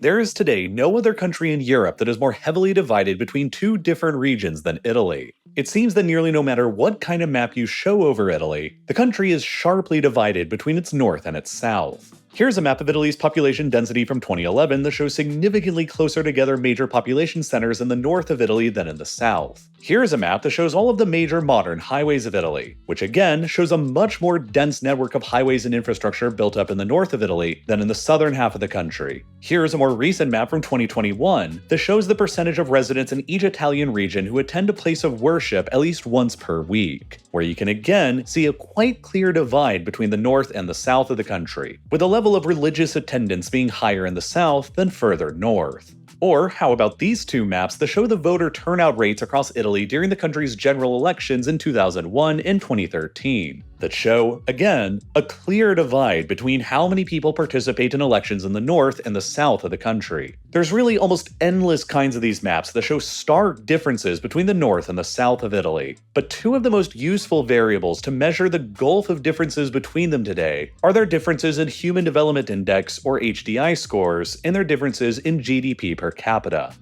There is today no other country in Europe that is more heavily divided between two different regions than Italy. It seems that nearly no matter what kind of map you show over Italy, the country is sharply divided between its north and its south. Here's a map of Italy's population density from 2011 that shows significantly closer together major population centers in the north of Italy than in the south. Here's a map that shows all of the major modern highways of Italy, which again shows a much more dense network of highways and infrastructure built up in the north of Italy than in the southern half of the country. Here's a more recent map from 2021 that shows the percentage of residents in each Italian region who attend a place of worship at least once per week, where you can again see a quite clear divide between the north and the south of the country, with a level of religious attendance being higher in the south than further north. Or how about these two maps that show the voter turnout rates across Italy during the country's general elections in 2001 and 2013, that show, again, a clear divide between how many people participate in elections in the north and the south of the country. There's really almost endless kinds of these maps that show stark differences between the north and the south of Italy, but two of the most useful variables to measure the gulf of differences between them today are their differences in Human Development Index or HDI scores and their differences in GDP per capita.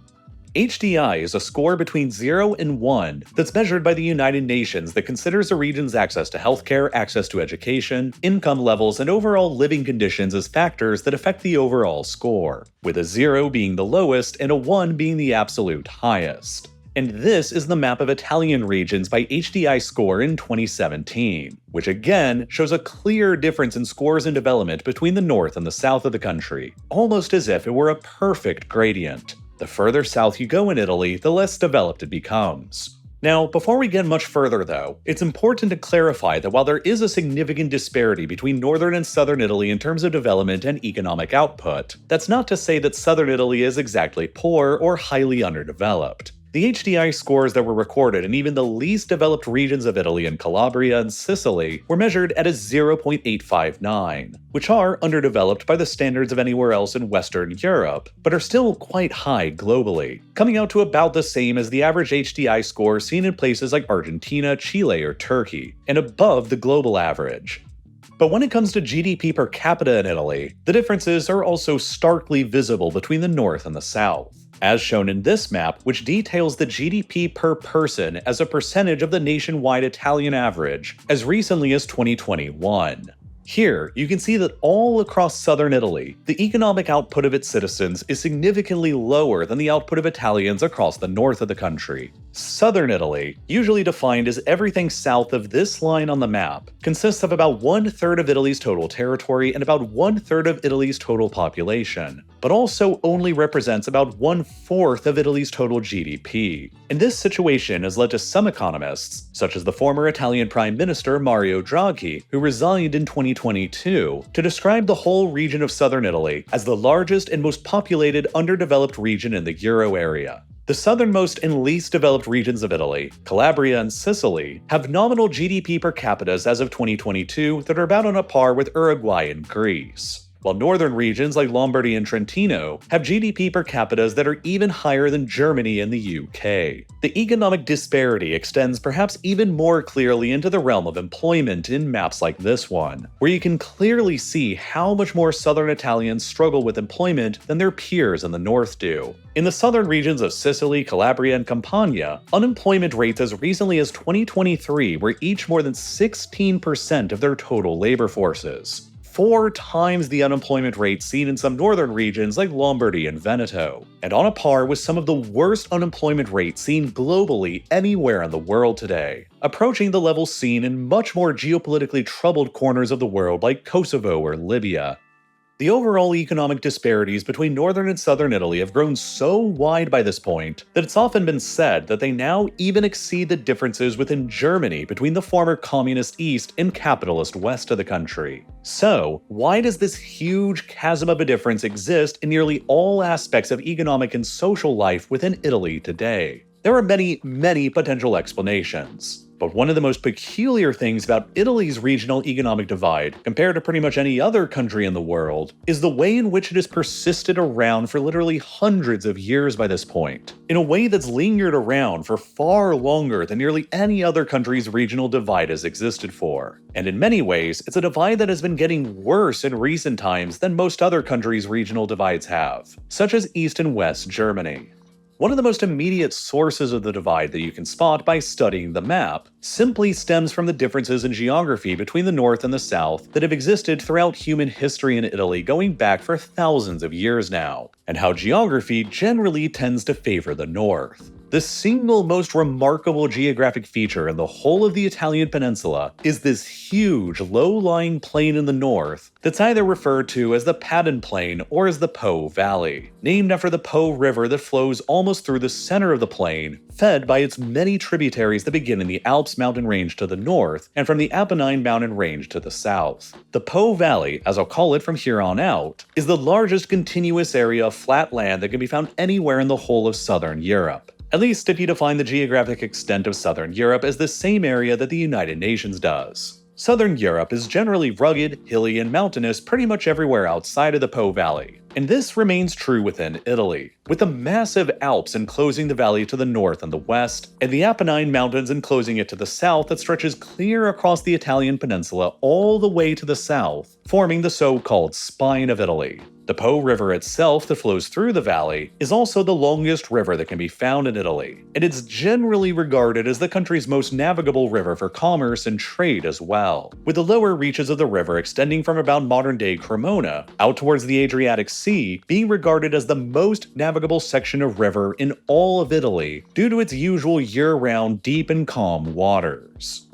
HDI is a score between 0 and 1 that's measured by the United Nations that considers a region's access to healthcare, access to education, income levels, and overall living conditions as factors that affect the overall score, with a 0 being the lowest and a 1 being the absolute highest. And this is the map of Italian regions by HDI score in 2017, which again shows a clear difference in scores and development between the north and the south of the country, almost as if it were a perfect gradient. The further south you go in Italy, the less developed it becomes. Now, before we get much further though, it's important to clarify that while there is a significant disparity between northern and southern Italy in terms of development and economic output, that's not to say that southern Italy is exactly poor or highly underdeveloped. The HDI scores that were recorded in even the least developed regions of Italy in Calabria and Sicily were measured at a 0.859, which are underdeveloped by the standards of anywhere else in Western Europe, but are still quite high globally, coming out to about the same as the average HDI score seen in places like Argentina, Chile, or Turkey, and above the global average. But when it comes to GDP per capita in Italy, the differences are also starkly visible between the north and the south, as shown in this map, which details the GDP per person as a percentage of the nationwide Italian average as recently as 2021. Here, you can see that all across southern Italy, the economic output of its citizens is significantly lower than the output of Italians across the north of the country. Southern Italy, usually defined as everything south of this line on the map, consists of about 1/3 of Italy's total territory and about 1/3 of Italy's total population, but also only represents about 1/4 of Italy's total GDP. And this situation has led to some economists, such as the former Italian Prime Minister Mario Draghi, who resigned in 2022, to describe the whole region of southern Italy as the largest and most populated underdeveloped region in the Euro area. The southernmost and least developed regions of Italy, Calabria and Sicily, have nominal GDP per capita as of 2022 that are about on a par with Uruguay and Greece, while northern regions like Lombardy and Trentino have GDP per capita that are even higher than Germany and the UK. The economic disparity extends perhaps even more clearly into the realm of employment in maps like this one, where you can clearly see how much more southern Italians struggle with employment than their peers in the north do. In the southern regions of Sicily, Calabria, and Campania, unemployment rates as recently as 2023 were each more than 16% of their total labor forces, 4 times the unemployment rate seen in some northern regions like Lombardy and Veneto, and on a par with some of the worst unemployment rates seen globally anywhere in the world today, approaching the levels seen in much more geopolitically troubled corners of the world like Kosovo or Libya. The overall economic disparities between northern and southern Italy have grown so wide by this point that it's often been said that they now even exceed the differences within Germany between the former communist east and capitalist west of the country. So, why does this huge chasm of a difference exist in nearly all aspects of economic and social life within Italy today? There are many potential explanations. But one of the most peculiar things about Italy's regional economic divide, compared to pretty much any other country in the world, is the way in which it has persisted around for literally hundreds of years by this point, in a way that's lingered around for far longer than nearly any other country's regional divide has existed for. And in many ways, it's a divide that has been getting worse in recent times than most other countries' regional divides have, such as East and West Germany. One of the most immediate sources of the divide that you can spot by studying the map simply stems from the differences in geography between the North and the South that have existed throughout human history in Italy going back for thousands of years now, and how geography generally tends to favor the North. The single most remarkable geographic feature in the whole of the Italian peninsula is this huge, low-lying plain in the north that's either referred to as the Paddan Plain or as the Po Valley, named after the Po River that flows almost through the center of the plain, fed by its many tributaries that begin in the Alps mountain range to the north and from the Apennine mountain range to the south. The Po Valley, as I'll call it from here on out, is the largest continuous area of flat land that can be found anywhere in the whole of southern Europe. At least if you define the geographic extent of southern Europe as the same area that the United Nations does. Southern Europe is generally rugged, hilly, and mountainous pretty much everywhere outside of the Po Valley. And this remains true within Italy, with the massive Alps enclosing the valley to the north and the west, and the Apennine Mountains enclosing it to the south that stretches clear across the Italian peninsula all the way to the south, forming the so-called spine of Italy. The Po River itself that flows through the valley is also the longest river that can be found in Italy, and it's generally regarded as the country's most navigable river for commerce and trade as well, with the lower reaches of the river extending from about modern-day Cremona out towards the Adriatic Sea being regarded as the most navigable section of river in all of Italy due to its usual year-round deep and calm waters.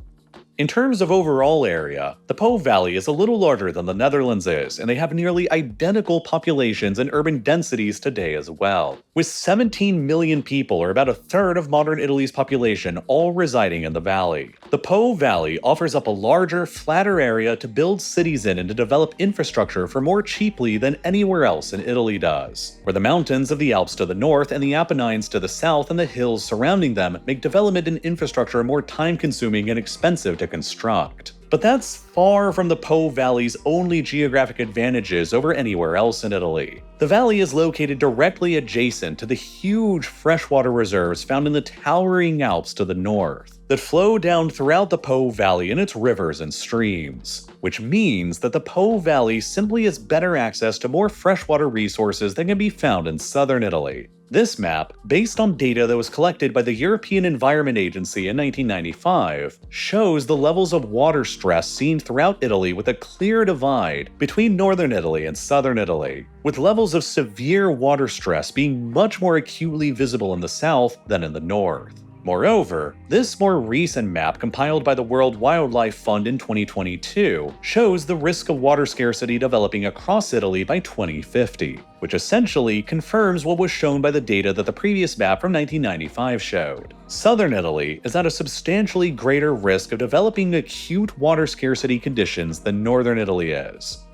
In terms of overall area, the Po Valley is a little larger than the Netherlands is, and they have nearly identical populations and urban densities today as well, with 17 million people, or about a third of modern Italy's population, all residing in the valley. The Po Valley offers up a larger, flatter area to build cities in and to develop infrastructure for more cheaply than anywhere else in Italy does, where the mountains of the Alps to the north and the Apennines to the south and the hills surrounding them make development and infrastructure more time-consuming and expensive to construct. But that's far from the Po Valley's only geographic advantages over anywhere else in Italy. The valley is located directly adjacent to the huge freshwater reserves found in the towering Alps to the north, that flow down throughout the Po Valley in its rivers and streams, which means that the Po Valley simply has better access to more freshwater resources than can be found in southern Italy. This map, based on data that was collected by the European Environment Agency in 1995, shows the levels of water stress seen throughout Italy with a clear divide between northern Italy and southern Italy, with levels of severe water stress being much more acutely visible in the south than in the north. Moreover, this more recent map compiled by the World Wildlife Fund in 2022 shows the risk of water scarcity developing across Italy by 2050, which essentially confirms what was shown by the data that the previous map from 1995 showed. Southern Italy is at a substantially greater risk of developing acute water scarcity conditions than northern Italy is.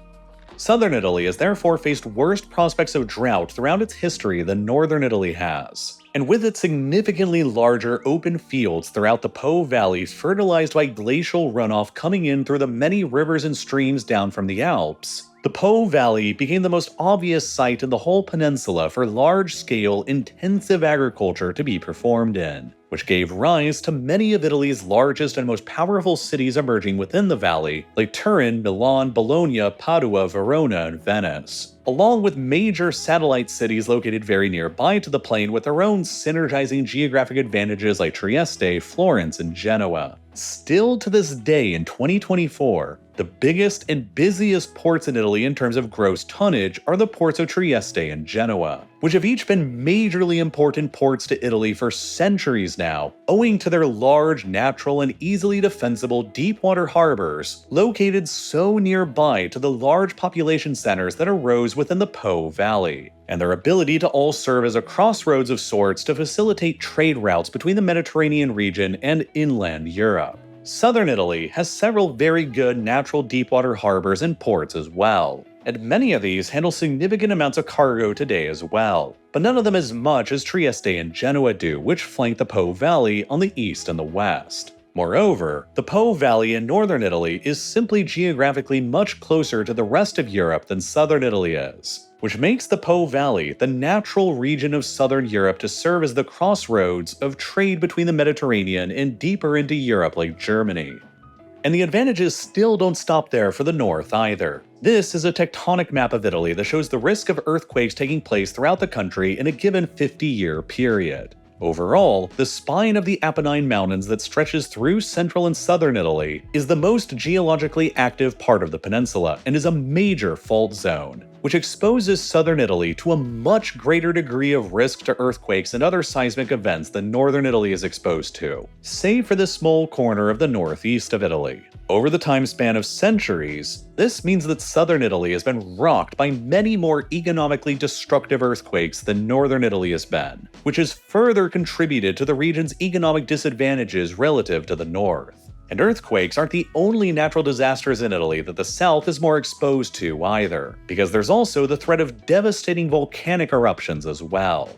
Southern Italy has therefore faced worse prospects of drought throughout its history than northern Italy has. And with its significantly larger open fields throughout the Po Valley fertilized by glacial runoff coming in through the many rivers and streams down from the Alps, the Po Valley became the most obvious site in the whole peninsula for large-scale, intensive agriculture to be performed in, which gave rise to many of Italy's largest and most powerful cities emerging within the valley, like Turin, Milan, Bologna, Padua, Verona, and Venice, along with major satellite cities located very nearby to the plain with their own synergizing geographic advantages like Trieste, Florence, and Genoa. Still to this day in 2024, the biggest and busiest ports in Italy in terms of gross tonnage are the ports of Trieste and Genoa, which have each been majorly important ports to Italy for centuries now, owing to their large, natural, and easily defensible deep-water harbors located so nearby to the large population centers that arose within the Po Valley, and their ability to all serve as a crossroads of sorts to facilitate trade routes between the Mediterranean region and inland Europe. Southern Italy has several very good natural deepwater harbors and ports as well. and many of these handle significant amounts of cargo today as well, but none of them as much as Trieste and Genoa do, which flank the Po Valley on the east and the west. Moreover, the Po Valley in northern Italy is simply geographically much closer to the rest of Europe than southern Italy is, which makes the Po Valley the natural region of southern Europe to serve as the crossroads of trade between the Mediterranean and deeper into Europe like Germany. And the advantages still don't stop there for the north either. This is a tectonic map of Italy that shows the risk of earthquakes taking place throughout the country in a given 50-year period. Overall, the spine of the Apennine Mountains that stretches through central and southern Italy is the most geologically active part of the peninsula and is a major fault zone, which exposes southern Italy to a much greater degree of risk to earthquakes and other seismic events than northern Italy is exposed to, save for the small corner of the northeast of Italy. Over the time span of centuries, this means that southern Italy has been rocked by many more economically destructive earthquakes than northern Italy has been, which has further contributed to the region's economic disadvantages relative to the north. And earthquakes aren't the only natural disasters in Italy that the south is more exposed to either, because there's also the threat of devastating volcanic eruptions as well.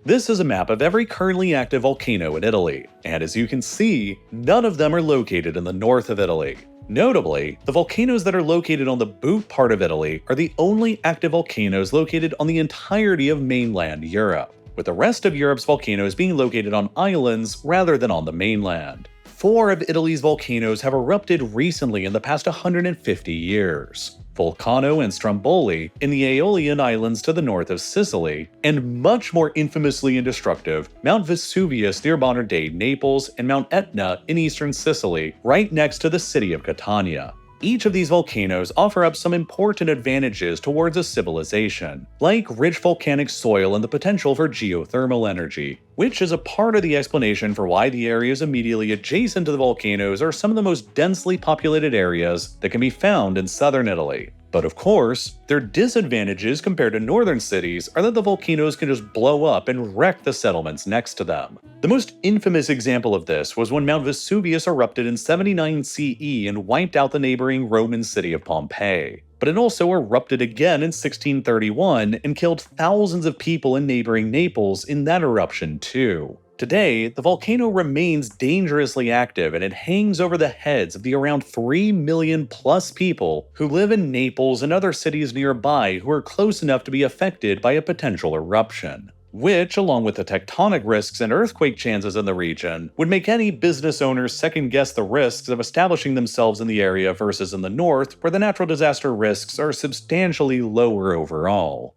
This is a map of every currently active volcano in Italy, and as you can see, none of them are located in the north of Italy. Notably, the volcanoes that are located on the boot part of Italy are the only active volcanoes located on the entirety of mainland Europe, with the rest of Europe's volcanoes being located on islands rather than on the mainland. 4 of Italy's volcanoes have erupted recently in the past 150 years. Vulcano and Stromboli in the Aeolian Islands to the north of Sicily, and much more infamously and destructive, Mount Vesuvius near modern-day Naples and Mount Etna in eastern Sicily, right next to the city of Catania. Each of these volcanoes offer up some important advantages towards a civilization, like rich volcanic soil and the potential for geothermal energy, which is a part of the explanation for why the areas immediately adjacent to the volcanoes are some of the most densely populated areas that can be found in southern Italy. But of course, their disadvantages compared to northern cities are that the volcanoes can just blow up and wreck the settlements next to them. The most infamous example of this was when Mount Vesuvius erupted in 79 CE and wiped out the neighboring Roman city of Pompeii. But it also erupted again in 1631 and killed thousands of people in neighboring Naples in that eruption too. Today, the volcano remains dangerously active and it hangs over the heads of the around 3 million plus people who live in Naples and other cities nearby who are close enough to be affected by a potential eruption, which, along with the tectonic risks and earthquake chances in the region, would make any business owners second-guess the risks of establishing themselves in the area versus in the north, where the natural disaster risks are substantially lower overall.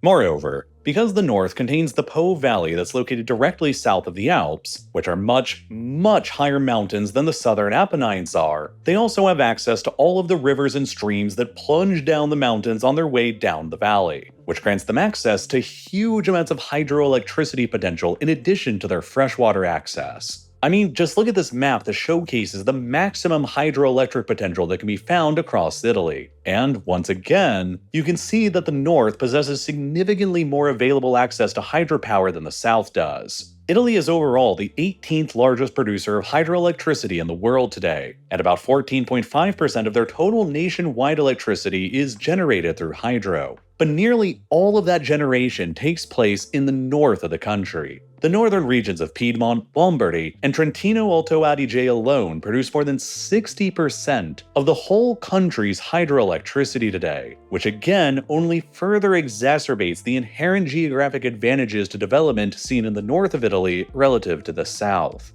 Moreover, because the north contains the Po Valley that's located directly south of the Alps, which are much higher mountains than the southern Apennines are, they also have access to all of the rivers and streams that plunge down the mountains on their way down the valley, which grants them access to huge amounts of hydroelectricity potential in addition to their freshwater access. I mean, just look at this map that showcases the maximum hydroelectric potential that can be found across Italy. And once again, you can see that the north possesses significantly more available access to hydropower than the south does. Italy is overall the 18th largest producer of hydroelectricity in the world today, and about 14.5% of their total nationwide electricity is generated through hydro. But nearly all of that generation takes place in the north of the country. The northern regions of Piedmont, Lombardy, and Trentino Alto Adige alone produce more than 60% of the whole country's hydroelectricity today, which again only further exacerbates the inherent geographic advantages to development seen in the north of Italy relative to the south.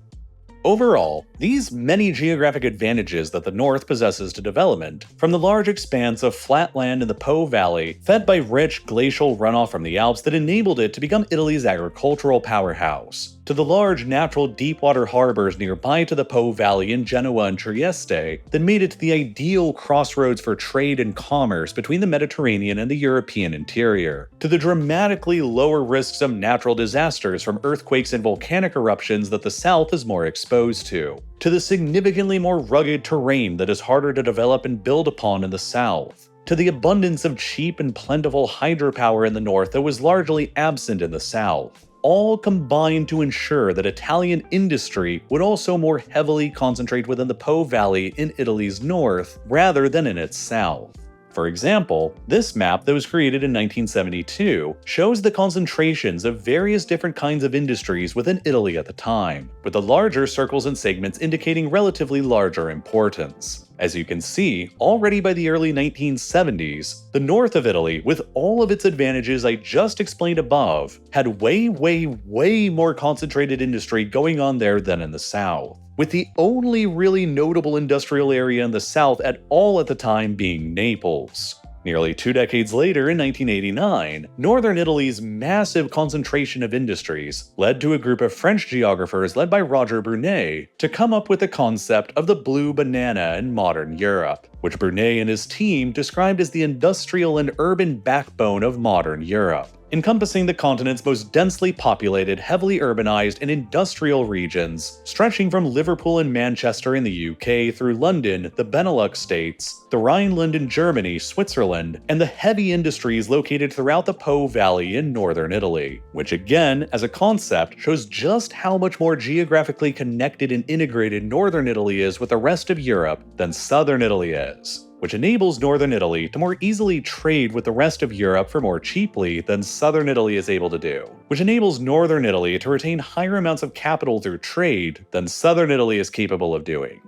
Overall, these many geographic advantages that the north possesses to development, from the large expanse of flat land in the Po Valley, fed by rich glacial runoff from the Alps that enabled it to become Italy's agricultural powerhouse, to the large natural deepwater harbors nearby to the Po Valley in Genoa and Trieste that made it the ideal crossroads for trade and commerce between the Mediterranean and the European interior, to the dramatically lower risks of natural disasters from earthquakes and volcanic eruptions that the south is more exposed to the significantly more rugged terrain that is harder to develop and build upon in the south, to the abundance of cheap and plentiful hydropower in the north that was largely absent in the south, all combined to ensure that Italian industry would also more heavily concentrate within the Po Valley in Italy's north rather than in its south. For example, this map that was created in 1972 shows the concentrations of various different kinds of industries within Italy at the time, with the larger circles and segments indicating relatively larger importance. As you can see, already by the early 1970s, the north of Italy, with all of its advantages I just explained above, had way more concentrated industry going on there than in the south, with the only really notable industrial area in the south at all at the time being Naples. Nearly 2 decades later, in 1989, northern Italy's massive concentration of industries led to a group of French geographers led by Roger Brunet to come up with the concept of the blue banana in modern Europe, which Brunet and his team described as the industrial and urban backbone of modern Europe, encompassing the continent's most densely populated, heavily urbanized, and industrial regions, stretching from Liverpool and Manchester in the UK through London, the Benelux states, the Rhineland in Germany, Switzerland, and the heavy industries located throughout the Po Valley in northern Italy, which again, as a concept, shows just how much more geographically connected and integrated northern Italy is with the rest of Europe than southern Italy is, which enables northern Italy to more easily trade with the rest of Europe for more cheaply than southern Italy is able to do, which enables northern Italy to retain higher amounts of capital through trade than southern Italy is capable of doing.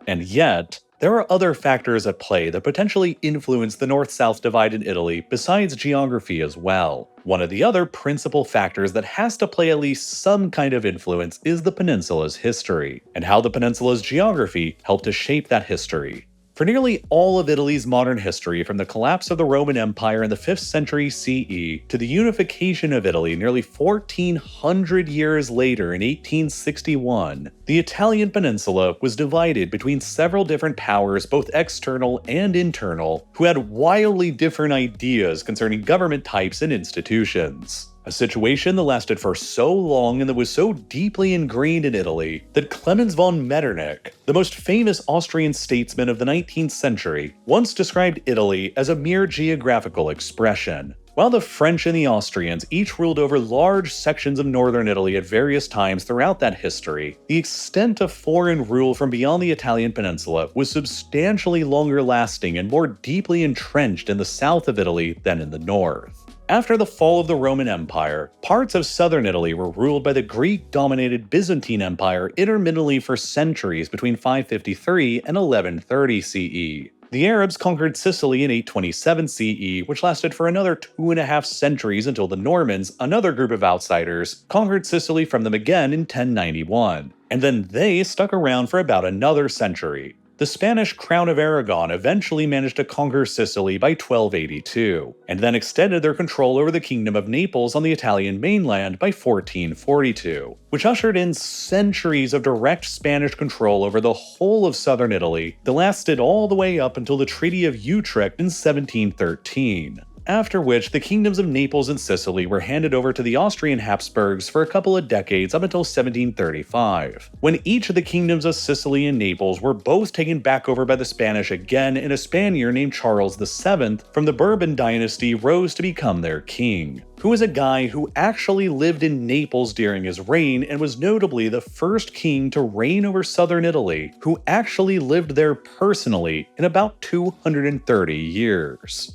And yet, there are other factors at play that potentially influence the north-south divide in Italy besides geography as well. One of the other principal factors that has to play at least some kind of influence is the peninsula's history, and how the peninsula's geography helped to shape that history. For nearly all of Italy's modern history, from the collapse of the Roman Empire in the 5th century CE to the unification of Italy nearly 1400 years later in 1861, the Italian peninsula was divided between several different powers, both external and internal, who had wildly different ideas concerning government types and institutions. A situation that lasted for so long and that was so deeply ingrained in Italy that Clemens von Metternich, the most famous Austrian statesman of the 19th century, once described Italy as a mere geographical expression. While the French and the Austrians each ruled over large sections of northern Italy at various times throughout that history, the extent of foreign rule from beyond the Italian peninsula was substantially longer lasting and more deeply entrenched in the south of Italy than in the north. After the fall of the Roman Empire, parts of southern Italy were ruled by the Greek-dominated Byzantine Empire intermittently for centuries between 553 and 1130 CE. The Arabs conquered Sicily in 827 CE, which lasted for another 2.5 centuries until the Normans, another group of outsiders, conquered Sicily from them again in 1091. And then they stuck around for about another century. The Spanish Crown of Aragon eventually managed to conquer Sicily by 1282, and then extended their control over the Kingdom of Naples on the Italian mainland by 1442, which ushered in centuries of direct Spanish control over the whole of southern Italy that lasted all the way up until the Treaty of Utrecht in 1713. After which the kingdoms of Naples and Sicily were handed over to the Austrian Habsburgs for a couple of decades up until 1735, when each of the kingdoms of Sicily and Naples were both taken back over by the Spanish again, and a Spaniard named Charles VII from the Bourbon dynasty rose to become their king, who was a guy who actually lived in Naples during his reign and was notably the first king to reign over southern Italy who actually lived there personally in about 230 years.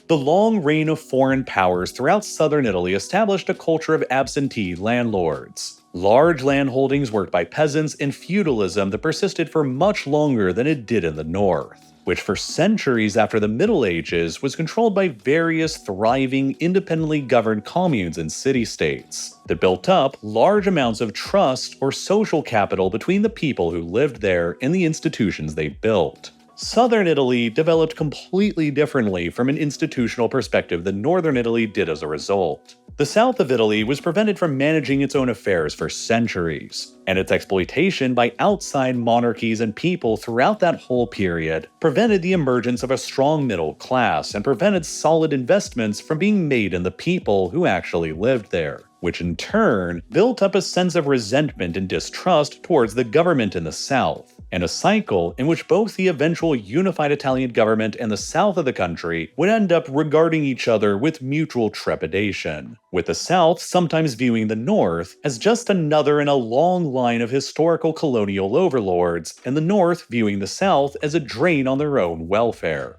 The long reign of foreign powers throughout southern Italy established a culture of absentee landlords, large landholdings worked by peasants, and feudalism that persisted for much longer than it did in the north, which for centuries after the Middle Ages was controlled by various thriving, independently governed communes and city-states that built up large amounts of trust or social capital between the people who lived there and the institutions they built. Southern Italy developed completely differently from an institutional perspective than northern Italy did as a result. The south of Italy was prevented from managing its own affairs for centuries, and its exploitation by outside monarchies and people throughout that whole period prevented the emergence of a strong middle class and prevented solid investments from being made in the people who actually lived there, which in turn built up a sense of resentment and distrust towards the government in the south, and a cycle in which both the eventual unified Italian government and the south of the country would end up regarding each other with mutual trepidation, with the south sometimes viewing the north as just another in a long line of historical colonial overlords, and the north viewing the south as a drain on their own welfare.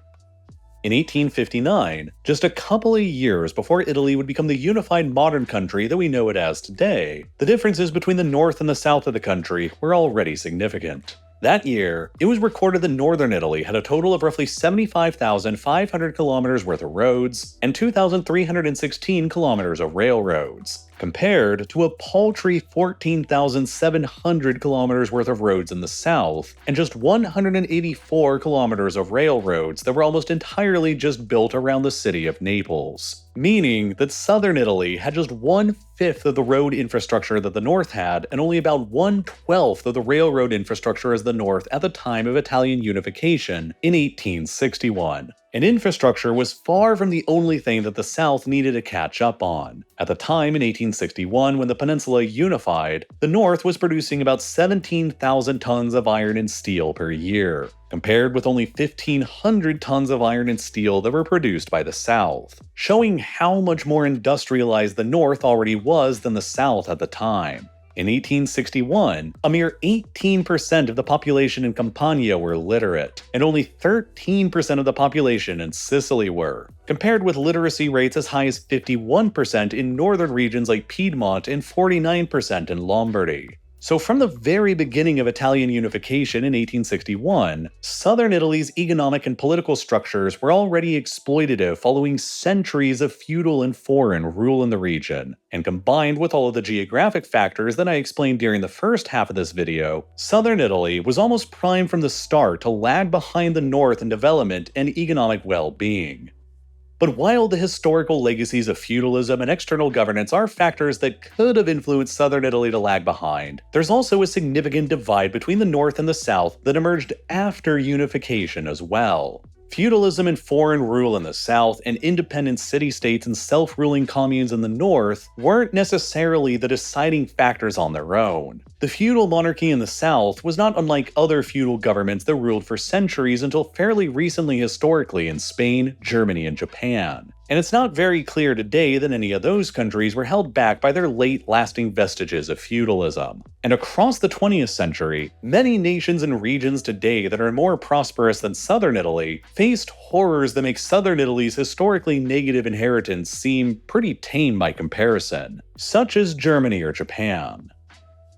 In 1859, just a couple of years before Italy would become the unified modern country that we know it as today, the differences between the north and the south of the country were already significant. That year, it was recorded that northern Italy had a total of roughly 75,500 kilometers worth of roads and 2,316 kilometers of railroads, compared to a paltry 14,700 kilometers worth of roads in the south and just 184 kilometers of railroads that were almost entirely just built around the city of Naples. Meaning that southern Italy had just 1/5 of the road infrastructure that the north had, and only about 1/12 of the railroad infrastructure as the north at the time of Italian unification in 1861. And infrastructure was far from the only thing that the South needed to catch up on. At the time in 1861, when the peninsula unified, the North was producing about 17,000 tons of iron and steel per year, compared with only 1,500 tons of iron and steel that were produced by the South, showing how much more industrialized the North already was than the South at the time. In 1861, a mere 18% of the population in Campania were literate, and only 13% of the population in Sicily were, compared with literacy rates as high as 51% in northern regions like Piedmont and 49% in Lombardy. So from the very beginning of Italian unification in 1861, southern Italy's economic and political structures were already exploitative following centuries of feudal and foreign rule in the region. And combined with all of the geographic factors that I explained during the first half of this video, southern Italy was almost primed from the start to lag behind the north in development and economic well-being. But while the historical legacies of feudalism and external governance are factors that could have influenced southern Italy to lag behind, there's also a significant divide between the north and the south that emerged after unification as well. Feudalism and foreign rule in the south, and independent city-states and self-ruling communes in the north weren't necessarily the deciding factors on their own. The feudal monarchy in the south was not unlike other feudal governments that ruled for centuries until fairly recently historically in Spain, Germany, and Japan. And it's not very clear today that any of those countries were held back by their late-lasting vestiges of feudalism. And across the 20th century, many nations and regions today that are more prosperous than southern Italy faced horrors that make southern Italy's historically negative inheritance seem pretty tame by comparison, such as Germany or Japan.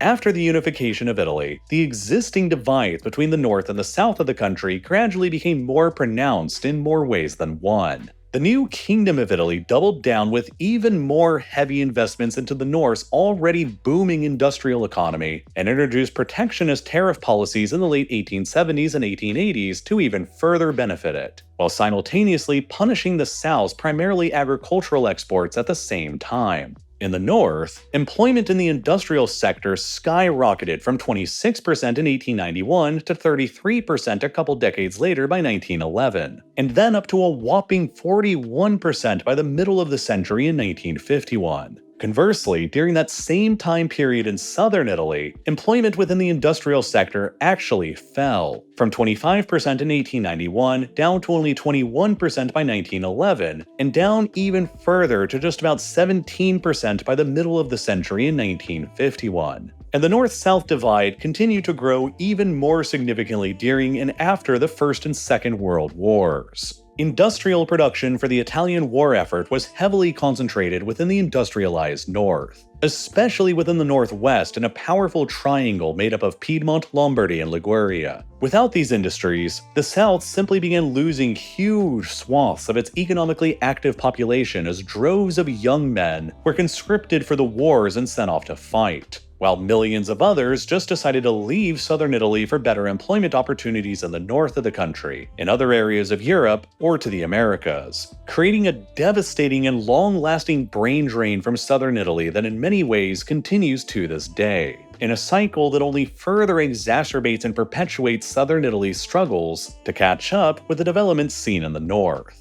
After the unification of Italy, the existing divides between the north and the south of the country gradually became more pronounced in more ways than one. The new Kingdom of Italy doubled down with even more heavy investments into the North's already booming industrial economy, and introduced protectionist tariff policies in the late 1870s and 1880s to even further benefit it, while simultaneously punishing the South's primarily agricultural exports at the same time. In the North, employment in the industrial sector skyrocketed from 26% in 1891 to 33% a couple decades later by 1911, and then up to a whopping 41% by the middle of the century in 1951. Conversely, during that same time period in southern Italy, employment within the industrial sector actually fell, from 25% in 1891 down to only 21% by 1911, and down even further to just about 17% by the middle of the century in 1951. And the North-South divide continued to grow even more significantly during and after the First and Second World Wars. Industrial production for the Italian war effort was heavily concentrated within the industrialized North, especially within the Northwest in a powerful triangle made up of Piedmont, Lombardy, and Liguria. Without these industries, the South simply began losing huge swaths of its economically active population as droves of young men were conscripted for the wars and sent off to fight, while millions of others just decided to leave southern Italy for better employment opportunities in the north of the country, in other areas of Europe, or to the Americas, creating a devastating and long-lasting brain drain from southern Italy that in many ways continues to this day, in a cycle that only further exacerbates and perpetuates southern Italy's struggles to catch up with the developments seen in the north.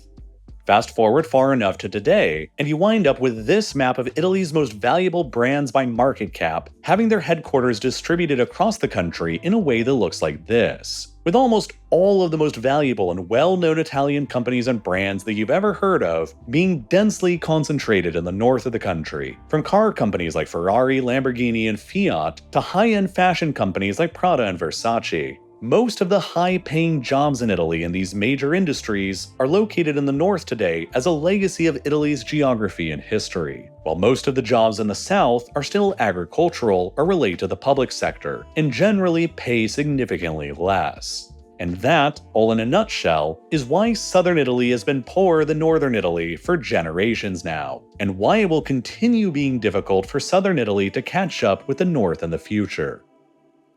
Fast forward far enough to today, and you wind up with this map of Italy's most valuable brands by market cap, having their headquarters distributed across the country in a way that looks like this, with almost all of the most valuable and well-known Italian companies and brands that you've ever heard of being densely concentrated in the north of the country, from car companies like Ferrari, Lamborghini, and Fiat, to high-end fashion companies like Prada and Versace. Most of the high-paying jobs in Italy in these major industries are located in the north today as a legacy of Italy's geography and history, while most of the jobs in the south are still agricultural or relate to the public sector, and generally pay significantly less. And that, all in a nutshell, is why southern Italy has been poorer than northern Italy for generations now, and why it will continue being difficult for southern Italy to catch up with the north in the future.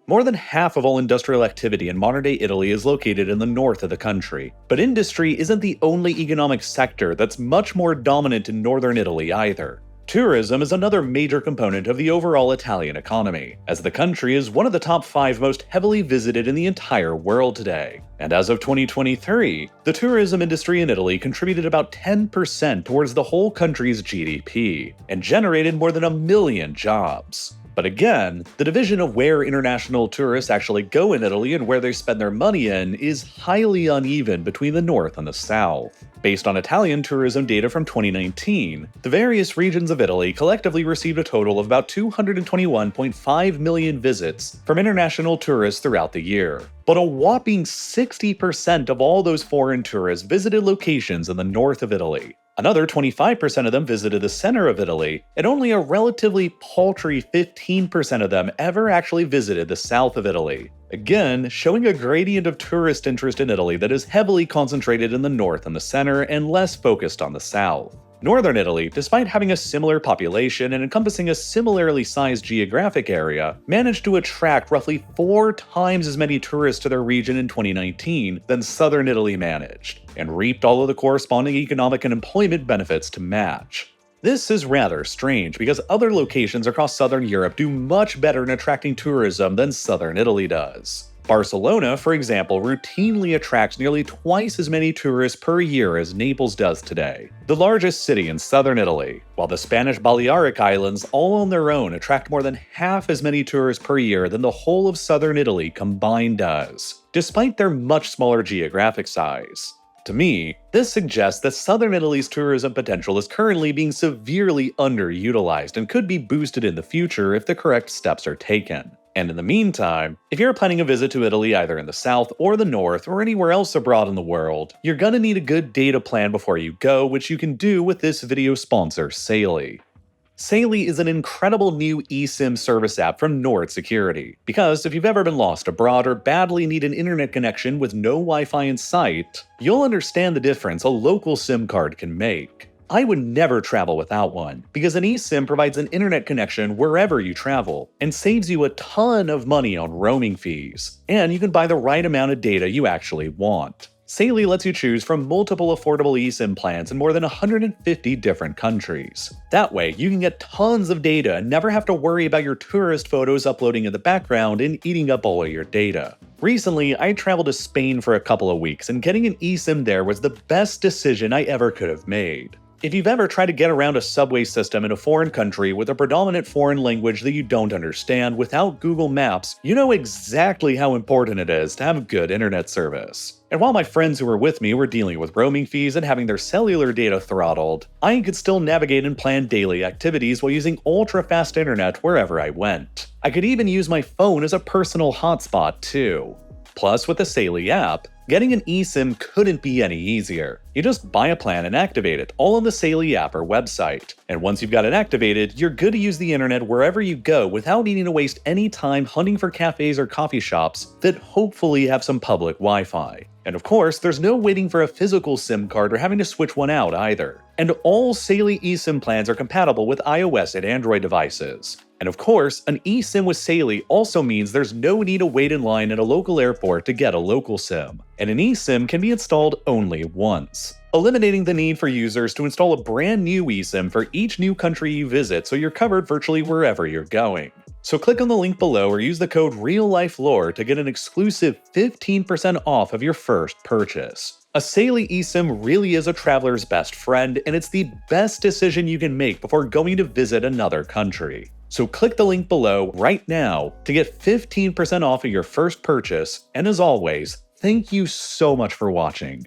More than half of all industrial activity in modern-day Italy is located in the north of the country, but industry isn't the only economic sector that's much more dominant in northern Italy either. Tourism is another major component of the overall Italian economy, as the country is one of the top 5 most heavily visited in the entire world today. And as of 2023, the tourism industry in Italy contributed about 10% towards the whole country's GDP, and generated more than 1 million jobs. But again, the division of where international tourists actually go in Italy and where they spend their money in is highly uneven between the north and the south. Based on Italian tourism data from 2019, the various regions of Italy collectively received a total of about 221.5 million visits from international tourists throughout the year. But a whopping 60% of all those foreign tourists visited locations in the north of Italy. Another 25% of them visited the center of Italy, and only a relatively paltry 15% of them ever actually visited the south of Italy. Again, showing a gradient of tourist interest in Italy that is heavily concentrated in the north and the center and less focused on the south. Northern Italy, despite having a similar population and encompassing a similarly sized geographic area, managed to attract roughly 4 times as many tourists to their region in 2019 than southern Italy managed, and reaped all of the corresponding economic and employment benefits to match. This is rather strange because other locations across southern Europe do much better in attracting tourism than southern Italy does. Barcelona, for example, routinely attracts nearly twice as many tourists per year as Naples does today, the largest city in southern Italy, while the Spanish Balearic Islands all on their own attract more than half as many tourists per year than the whole of southern Italy combined does, despite their much smaller geographic size. To me, this suggests that southern Italy's tourism potential is currently being severely underutilized and could be boosted in the future if the correct steps are taken. And in the meantime, if you're planning a visit to Italy either in the south or the north or anywhere else abroad in the world, you're gonna need a good data plan before you go, which you can do with this video sponsor, Saily. Saily is an incredible new eSIM service app from Nord Security, because if you've ever been lost abroad or badly need an internet connection with no Wi-Fi in sight, you'll understand the difference a local SIM card can make. I would never travel without one, because an eSIM provides an internet connection wherever you travel, and saves you a ton of money on roaming fees, and you can buy the right amount of data you actually want. Saily lets you choose from multiple affordable eSIM plans in more than 150 different countries. That way, you can get tons of data and never have to worry about your tourist photos uploading in the background and eating up all of your data. Recently, I traveled to Spain for a couple of weeks, and getting an eSIM there was the best decision I ever could have made. If you've ever tried to get around a subway system in a foreign country with a predominant foreign language that you don't understand without Google Maps, you know exactly how important it is to have good internet service. And while my friends who were with me were dealing with roaming fees and having their cellular data throttled, I could still navigate and plan daily activities while using ultra-fast internet wherever I went. I could even use my phone as a personal hotspot too. Plus, with the Saily app, getting an eSIM couldn't be any easier. You just buy a plan and activate it, all on the Saily app or website. And once you've got it activated, you're good to use the internet wherever you go without needing to waste any time hunting for cafes or coffee shops that hopefully have some public Wi-Fi. And of course, there's no waiting for a physical SIM card or having to switch one out either. And all Saily eSIM plans are compatible with iOS and Android devices. And of course, an eSIM with Saily also means there's no need to wait in line at a local airport to get a local SIM. And an eSIM can be installed only once, eliminating the need for users to install a brand new eSIM for each new country you visit, so you're covered virtually wherever you're going. So click on the link below or use the code REALLIFELORE to get an exclusive 15% off of your first purchase. A Saily eSIM really is a traveler's best friend, and it's the best decision you can make before going to visit another country. So click the link below right now to get 15% off of your first purchase, and as always, thank you so much for watching.